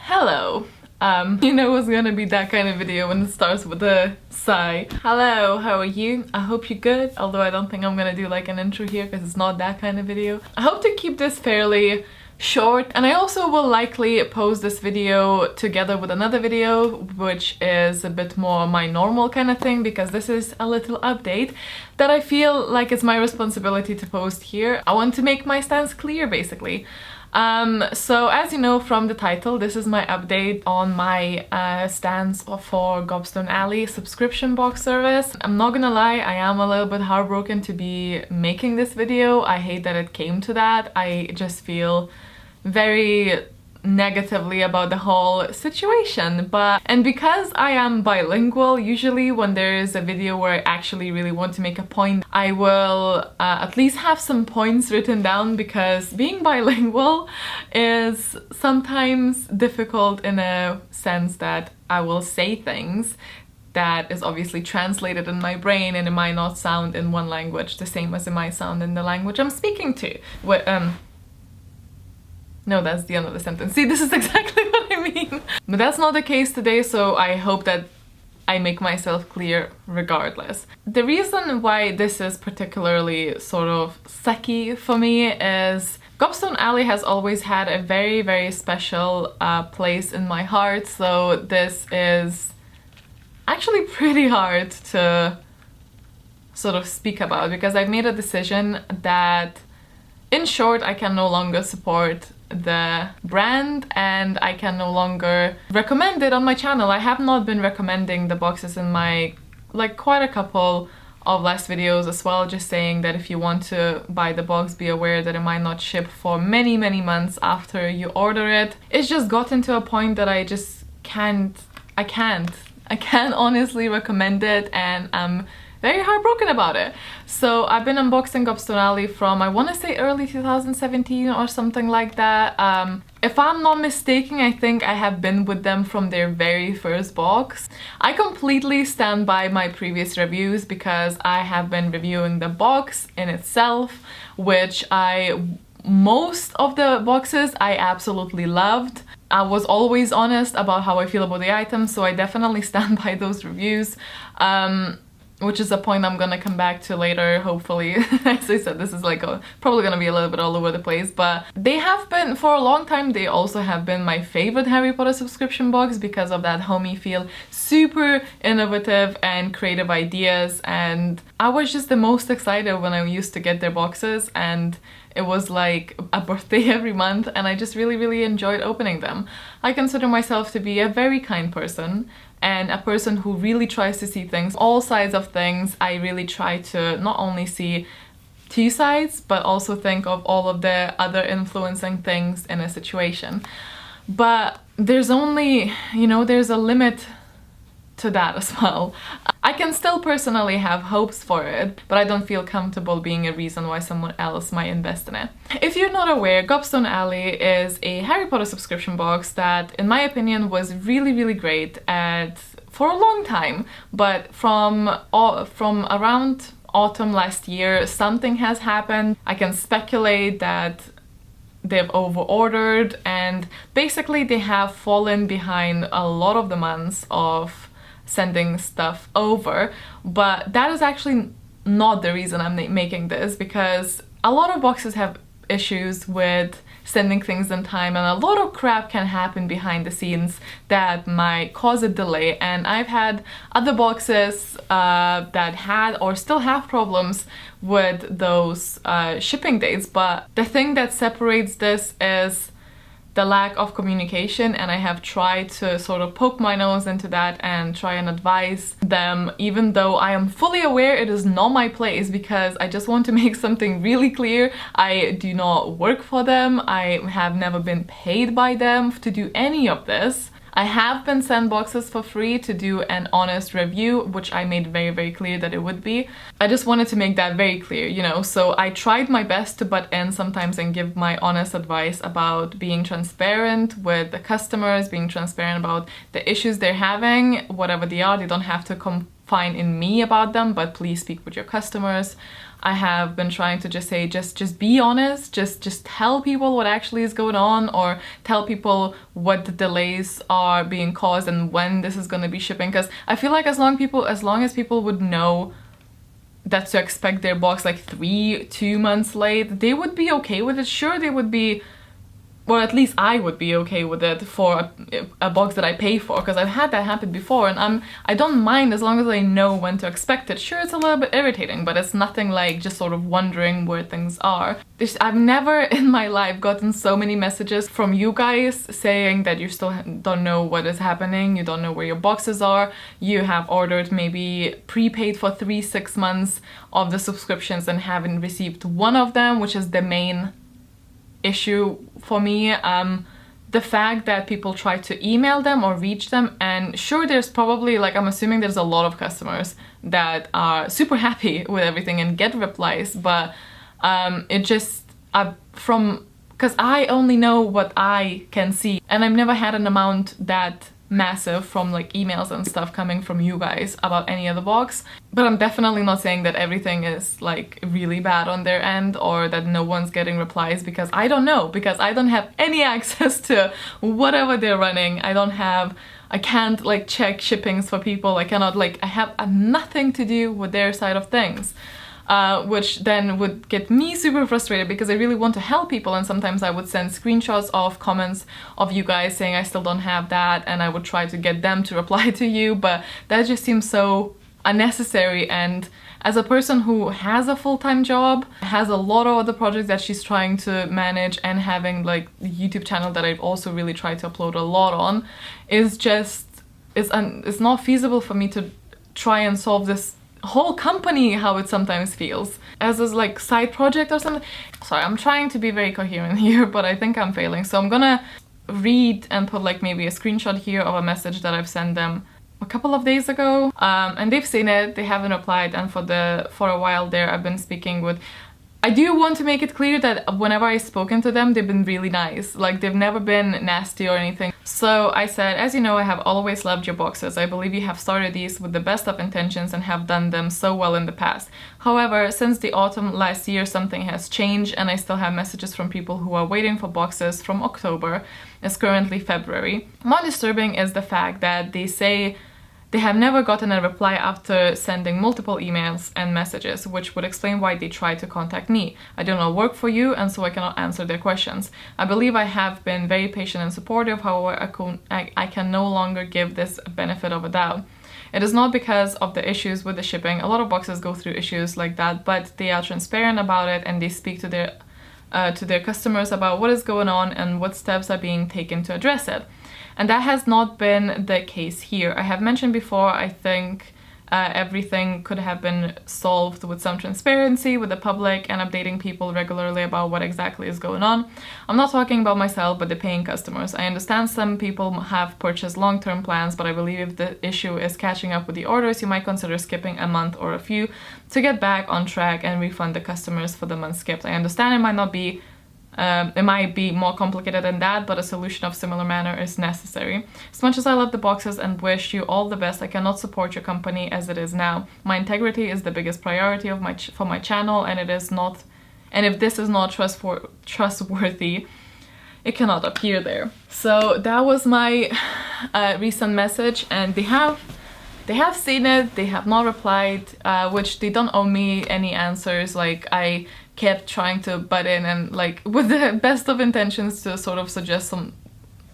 Hello. You know it's gonna be that kind of video when it starts with a sigh. Hello, how are you? I hope you're good, although I don't think I'm gonna do like an intro here because it's not that kind of video. I hope to keep this fairly short, and I also will likely post this video together with another video which is a bit more my normal kind of thing, because this is a little update that I feel like it's my responsibility to post here. I want to make my stance clear basically. So as you know from the title, this is my update on my stance for Gobstone Alley subscription box service. I'm not gonna lie, I am a little bit heartbroken to be making this video. I hate that it came to that. I just feel very negatively about the whole situation, and because I am bilingual, usually when there's a video where I actually really want to make a point, I will at least have some points written down, because being bilingual is sometimes difficult in a sense that I will say things that is obviously translated in my brain and it might not sound in one language the same as it might sound in the language I'm speaking to. No, that's the end of the sentence. See, this is exactly what I mean. But that's not the case today, so I hope that I make myself clear regardless. The reason why this is particularly sort of sucky for me is Gobstone Alley has always had a very, very special place in my heart, so this is actually pretty hard to sort of speak about, because I've made a decision that, in short, I can no longer support the brand and I can no longer recommend it on my channel. I have not been recommending the boxes in my, like, quite a couple of last videos as well, just saying that if you want to buy the box, be aware that it might not ship for many months after you order it. It's just gotten to a point that I just can't honestly recommend it, and I'm very heartbroken about it. So I've been unboxing Gobstone Alley from, I want to say, early 2017 or something like that. If I'm not mistaken, I think I have been with them from their very first box. I completely stand by my previous reviews, because I have been reviewing the box in itself, which most of the boxes I absolutely loved. I was always honest about how I feel about the items, so I definitely stand by those reviews. Which is a point I'm gonna come back to later, hopefully. As I said, this is like probably gonna be a little bit all over the place, but they have been, for a long time, they also have been my favorite Harry Potter subscription box because of that homey feel, super innovative and creative ideas, and I was just the most excited when I used to get their boxes, and it was like a birthday every month, and I just really enjoyed opening them. I consider myself to be a very kind person, and a person who really tries to see things, all sides of things. I really try to not only see two sides, but also think of all of the other influencing things in a situation. But there's only, you know, there's a limit to that as well. I can still personally have hopes for it, but I don't feel comfortable being a reason why someone else might invest in it. If you're not aware, Gobstone Alley is a Harry Potter subscription box that, in my opinion, was really great for a long time, but from around autumn last year, something has happened. I can speculate that they've over-ordered, and basically they have fallen behind a lot of the months of sending stuff over. But that is actually not the reason I'm making this, because a lot of boxes have issues with sending things in time, and a lot of crap can happen behind the scenes that might cause a delay. And I've had other boxes that had or still have problems with those shipping dates, but the thing that separates this is the lack of communication, and I have tried to sort of poke my nose into that and try and advise them, even though I am fully aware it is not my place, because I just want to make something really clear. I do not work for them. I have never been paid by them to do any of this. I have been sent boxes for free to do an honest review, which I made very clear that it would be. I just wanted to make that very clear, you know, so I tried my best to butt in sometimes and give my honest advice about being transparent with the customers, being transparent about the issues they're having, whatever they are. They don't have to fine in me about them, but please speak with your customers. I have been trying to just say, just be honest, just tell people what actually is going on, or tell people what the delays are being caused and when this is going to be shipping, because I feel like as long as people would know that to expect their box like 2 months late, they would be okay with it. Sure, they would be, or at least I would be okay with it for a box that I pay for, because I've had that happen before, and I don't mind as long as I know when to expect it. Sure, it's a little bit irritating, but it's nothing like just sort of wondering where things are. I've never in my life gotten so many messages from you guys saying that you still don't know what is happening, you don't know where your boxes are, you have ordered maybe prepaid for 3-6 months of the subscriptions and haven't received one of them, which is the main issue for me. The fact that people try to email them or reach them, and sure, there's probably, like, I'm assuming there's a lot of customers that are super happy with everything and get replies, but it just, because I only know what I can see, and I've never had an amount that massive from like emails and stuff coming from you guys about any other box. But I'm definitely not saying that everything is like really bad on their end, or that no one's getting replies, because I don't know, because I don't have any access to whatever they're running. I can't like check shippings for people. I cannot, like, I have nothing to do with their side of things. Which then would get me super frustrated, because I really want to help people, and sometimes I would send screenshots of comments of you guys saying I still don't have that, and I would try to get them to reply to you, but that just seems so unnecessary. And as a person who has a full-time job, has a lot of other projects that she's trying to manage, and having like the YouTube channel that I've also really tried to upload a lot on, it's not feasible for me to try and solve this whole company how it sometimes feels as this like side project or something. Sorry, I'm trying to be very coherent here, but I think I'm failing. So I'm gonna read and put like maybe a screenshot here of a message that I've sent them a couple of days ago, and they've seen it, they haven't replied, and for a while there I've been speaking with. I do want to make it clear that whenever I've spoken to them, they've been really nice. Like, they've never been nasty or anything. So I said, as you know, I have always loved your boxes. I believe you have started these with the best of intentions and have done them so well in the past. However, since the autumn last year, something has changed, and I still have messages from people who are waiting for boxes from October. It's currently February. More disturbing is the fact that they say they have never gotten a reply after sending multiple emails and messages, which would explain why they tried to contact me. I do not work for you, and so I cannot answer their questions. I believe I have been very patient and supportive, however, I can no longer give this benefit of a doubt. It is not because of the issues with the shipping. A lot of boxes go through issues like that, but they are transparent about it, and they speak to their customers about what is going on and what steps are being taken to address it. And that has not been the case here. I have mentioned before, I think everything could have been solved with some transparency with the public and updating people regularly about what exactly is going on. I'm not talking about myself, but the paying customers. I understand some people have purchased long-term plans, but I believe if the issue is catching up with the orders, you might consider skipping a month or a few to get back on track and refund the customers for the month skipped. I understand it might be more complicated than that, but a solution of similar manner is necessary. As much as I love the boxes and wish you all the best, I cannot support your company as it is now. My integrity is the biggest priority of for my channel, and if this is not trustworthy, it cannot appear there. So that was my recent message, and they have seen it, they have not replied, which they don't owe me any answers. Like, I kept trying to butt in and like with the best of intentions to sort of suggest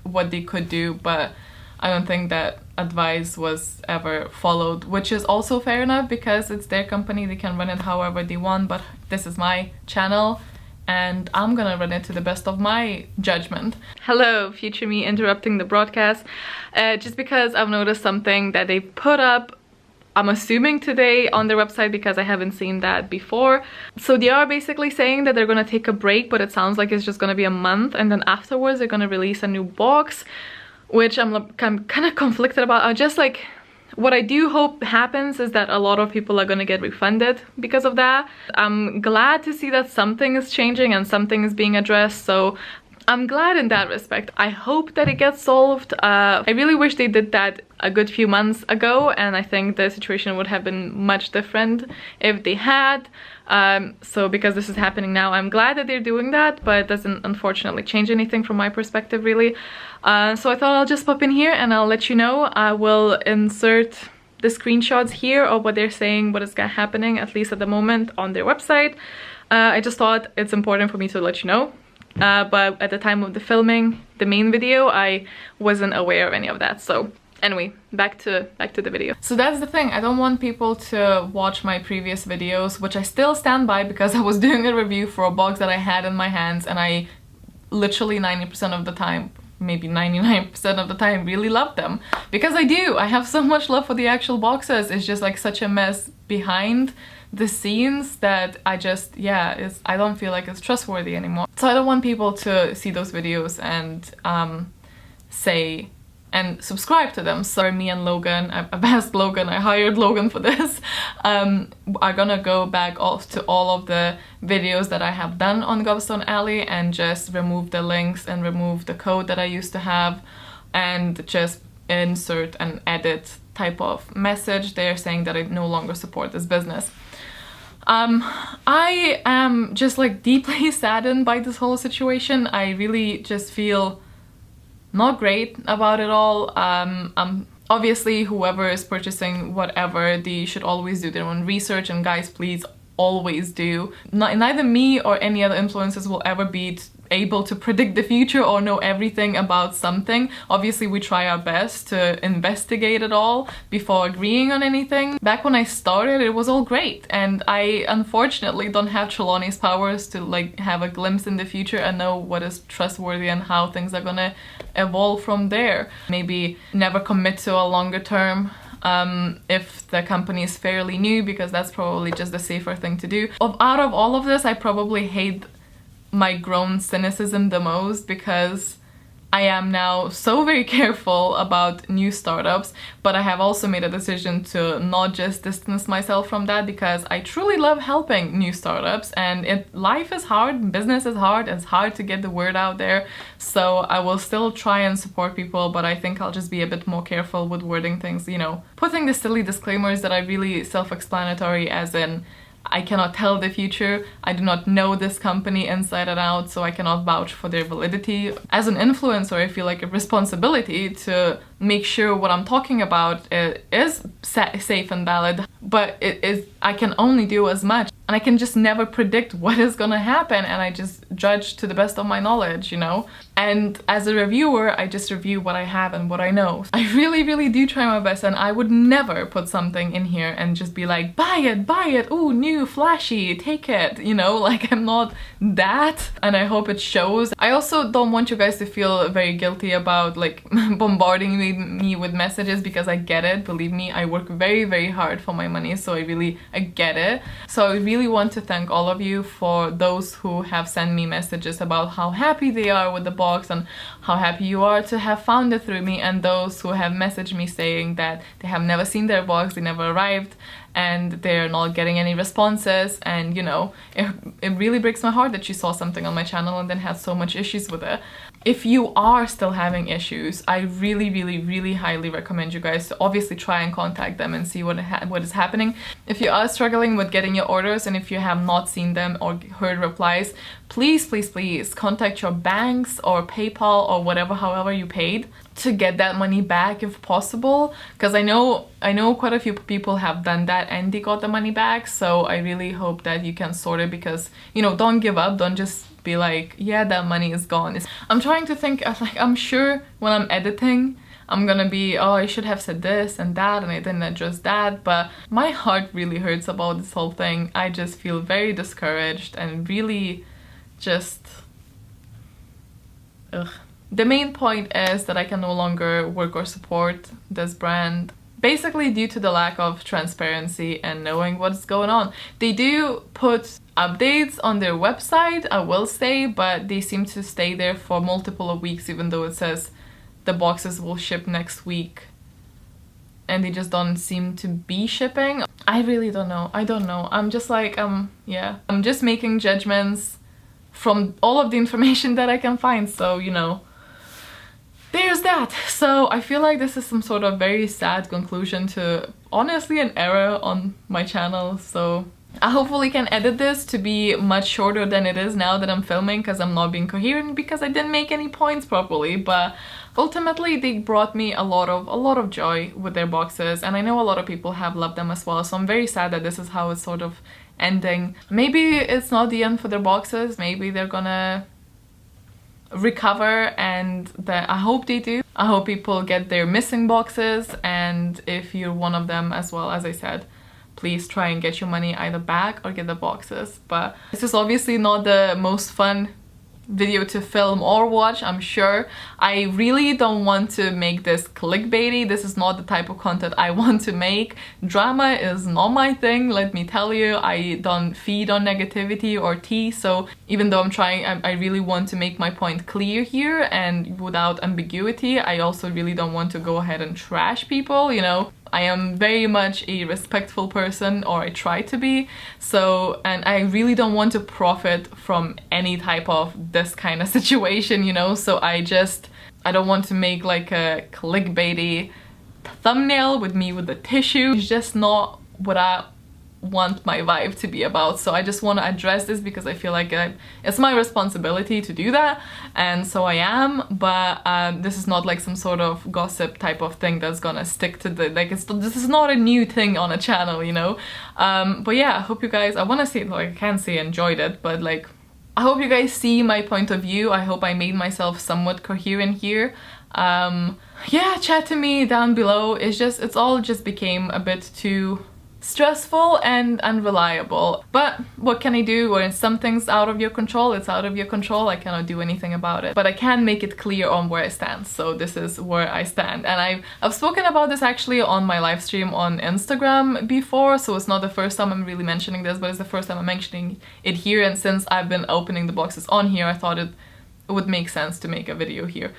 what they could do, but I don't think that advice was ever followed, which is also fair enough because it's their company, they can run it however they want, but this is my channel and I'm gonna run it to the best of my judgment. Hello, future me interrupting the broadcast, just because I've noticed something that they put up, I'm assuming today, on their website, because I haven't seen that before. So they are basically saying that they're gonna take a break, but it sounds like it's just gonna be a month, and then afterwards they're gonna release a new box, which I'm kind of conflicted about. I just like, what I do hope happens is that a lot of people are gonna get refunded because of that. I'm glad to see that something is changing and something is being addressed, so I'm glad in that respect. I hope that it gets solved. I really wish they did that a good few months ago, and I think the situation would have been much different if they had. So because this is happening now, I'm glad that they're doing that, but it doesn't unfortunately change anything from my perspective really. So I thought I'll just pop in here and I'll let you know. I will insert the screenshots here of what they're saying, what is happening, at least at the moment, on their website. I just thought it's important for me to let you know. But at the time of the filming the main video, I wasn't aware of any of that. So anyway, back to the video. So that's the thing, I don't want people to watch my previous videos, which I still stand by, because I was doing a review for a box that I had in my hands, and I literally 90% of the time, maybe 99% of the time, really love them. Because I do, I have so much love for the actual boxes. It's just like such a mess behind the scenes that I just, yeah, I don't feel like it's trustworthy anymore. So I don't want people to see those videos and say and subscribe to them. So me and Logan, I've asked Logan, I hired Logan for this, are gonna go back off to all of the videos that I have done on Gobstone Alley and just remove the links and remove the code that I used to have, and just insert an edit type of message there saying that I no longer support this business. I am just like deeply saddened by this whole situation. I really just feel not great about it all. Obviously whoever is purchasing whatever, they should always do their own research, and guys, please always do. Neither me or any other influencers will ever be able to predict the future or know everything about something. Obviously we try our best to investigate it all before agreeing on anything. Back when I started, it was all great, and I unfortunately don't have Trelawney's powers to like have a glimpse in the future and know what is trustworthy and how things are gonna evolve from there. Maybe never commit to a longer term if the company is fairly new, because that's probably just the safer thing to do. Out of all of this, I probably hate my grown cynicism the most, because I am now so very careful about new startups, but I have also made a decision to not just distance myself from that, because I truly love helping new startups, and life is hard, business is hard, it's hard to get the word out there. So I will still try and support people, but I think I'll just be a bit more careful with wording things, you know, putting the silly disclaimers that are really self-explanatory, as in, I cannot tell the future, I do not know this company inside and out, so I cannot vouch for their validity. As an influencer, I feel like a responsibility to make sure what I'm talking about is safe and valid, but I can only do as much, and I can just never predict what is gonna happen, and I just judge to the best of my knowledge, you know? And as a reviewer, I just review what I have and what I know. I really, really do try my best, and I would never put something in here and just be like, buy it, ooh, new, flashy, take it, you know? Like, I'm not that, and I hope it shows. I also don't want you guys to feel very guilty about like bombarding me with messages, because I get it, believe me, I work very, very hard for my money, so I get it. So I really want to thank all of you for those who have sent me messages about how happy they are with the box and how happy you are to have found it through me, and those who have messaged me saying that they have never seen their box, they never arrived, and they're not getting any responses. And you know, it really breaks my heart that you saw something on my channel and then had so much issues with it. If you are still having issues, I really, really, really highly recommend you guys to obviously try and contact them and see what is happening. If you are struggling with getting your orders, and if you have not seen them or heard replies, please, please, please contact your banks or PayPal or whatever, however you paid, to get that money back if possible, because I know quite a few people have done that and they got the money back. So I really hope that you can sort it, because, you know, don't give up, don't just be like, yeah, that money is gone. I'm trying to think, like, I'm sure when I'm editing I'm gonna be, oh, I should have said this and that and I didn't address that, but my heart really hurts about this whole thing. I just feel very discouraged and really just ugh. The main point is that I can no longer work or support this brand, basically due to the lack of transparency and knowing what's going on. They do put updates on their website, I will say, but they seem to stay there for multiple of weeks, even though it says the boxes will ship next week, and they just don't seem to be shipping. I really don't know. I don't know. I'm just like, yeah. I'm just making judgments from all of the information that I can find. So, you know, there's that. So I feel like this is some sort of very sad conclusion to honestly an era on my channel. So I hopefully can edit this to be much shorter than it is now that I'm filming, because I'm not being coherent because I didn't make any points properly. But ultimately they brought me a lot of joy with their boxes, and I know a lot of people have loved them as well. So I'm very sad that this is how it's sort of ending. Maybe it's not the end for their boxes, maybe they're gonna recover, and that I hope they do. I hope people get their missing boxes, and if you're one of them as well, as I said, please try and get your money either back or get the boxes. But this is obviously not the most fun video to film or watch, I'm sure. I really don't want to make this clickbaity. This is not the type of content I want to make. Drama is not my thing, let me tell you. I don't feed on negativity or tea, so even though I'm trying, I really want to make my point clear here and without ambiguity. I also really don't want to go ahead and trash people, you know. I am very much a respectful person, or I try to be, so, and I really don't want to profit from any type of this kind of situation, you know. So I don't want to make like a clickbaity thumbnail with me with the tissue. It's just not what I want my vibe to be about. So I just want to address this because I feel like it's my responsibility to do that, and so I am. But this is not like some sort of gossip type of thing that's gonna stick to the, like, this is not a new thing on a channel, you know. But yeah, I hope you guys, I want to say, like, I can't say enjoyed it, but like, I hope you guys see my point of view. I hope I made myself somewhat coherent here. Yeah, chat to me down below. It's all just became a bit too stressful and unreliable. But what can I do? When something's out of your control, it's out of your control. I cannot do anything about it. But I can make it clear on where I stand. So this is where I stand. And I've spoken about this actually on my live stream on Instagram before, so it's not the first time I'm really mentioning this, but it's the first time I'm mentioning it here. And since I've been opening the boxes on here, I thought it would make sense to make a video here.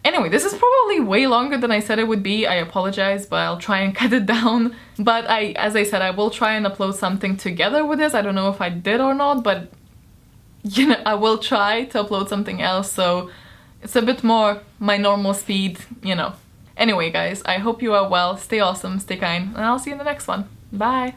Anyway, this is probably way longer than I said it would be. I apologize, but I'll try and cut it down. But as I said, I will try and upload something together with this. I don't know if I did or not, but you know, I will try to upload something else, so it's a bit more my normal speed, you know. Anyway, guys, I hope you are well. Stay awesome, stay kind, and I'll see you in the next one. Bye!